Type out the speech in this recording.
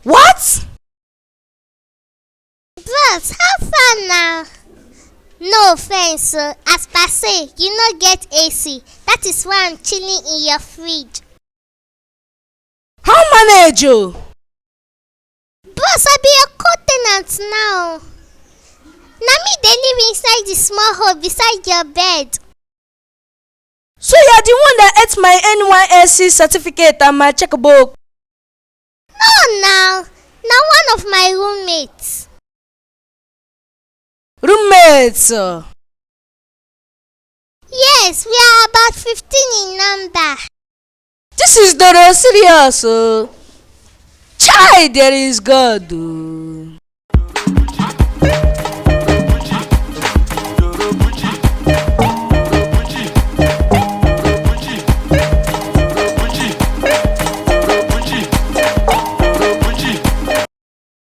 What? Bros, how far now? No offense, as per say, you no get AC. That is why I'm chilling in your fridge. How manage you? Bros, I be your co-tenant now. Na me dey live inside the small hole beside your bed. So you're the one that ate my NYSC certificate and my checkbook? No now, na one of my roommates. Roommates? Yes, we are about 15 in number. This is the serious. Child, there is God.